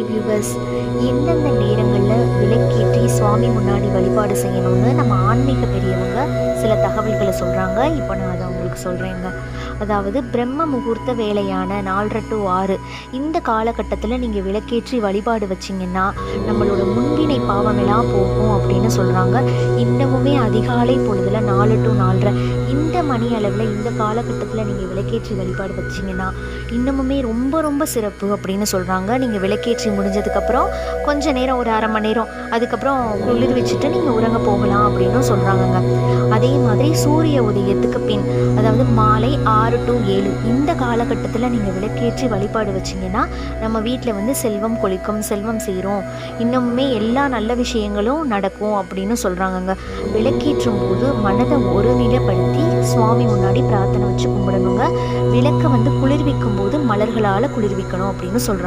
Hi viewers, எந்தெந்த நேரங்களில் விளக்கேற்றி சுவாமி முன்னாடி வழிபாடு செய்யணும்னு நம்ம ஆன்மீக பெரியவங்க சில தகவல்களை சொல்கிறாங்க. இப்போ நான் அதை உங்களுக்கு சொல்கிறேங்க. அதாவது பிரம்ம முகூர்த்த வேலையான 4:30 to 6 இந்த காலகட்டத்தில் நீங்கள் விளக்கேற்றி வழிபாடு வச்சிங்கன்னா நம்மளோட முன்வினை பாவமெல்லாம் போகும் அப்படின்னு சொல்கிறாங்க. இன்னமுமே அதிகாலை பொழுதில் 4 to 4:30 இந்த மணி அளவில் இந்த காலகட்டத்தில் நீங்கள் விளக்கேற்றி வழிபாடு வச்சிங்கன்னா இன்னமுமே ரொம்ப ரொம்ப சிறப்பு அப்படின்னு சொல்கிறாங்க. நீங்கள் விளக்கேற்றி முடிஞ்சதுக்கப்புறம் கொஞ்சம் நேரம், ஒரு அரை மணி நேரம், அதுக்கப்புறம் குளிர் வச்சுட்டு நீங்கள் உறங்க போகலாம் அப்படின்னு சொல்கிறாங்கங்க. அதே மாதிரி சூரிய உதயத்துக்கு பின், அதாவது மாலை 6 to 7 இந்த காலகட்டத்தில் நீங்கள் விளக்கேற்றி வழிபாடு வச்சிங்கன்னா நம்ம வீட்டில் வந்து செல்வம் கொழிக்கும், செல்வம் சேரும், இன்னமுமே எல்லா நல்ல விஷயங்களும் நடக்கும் அப்படின்னு சொல்கிறாங்கங்க. விளக்கேற்றும் போது மனதை ஒருநிலைப்படுத்தி சுவாமி முன்னாடி பிரார்த்தனை வச்சு கும்பிடணுங்க. விளக்கை வந்து குளிர்விக்கும் போது மலர்களால் குளிர்விக்கணும் அப்படின்னு சொல்கிறாங்க.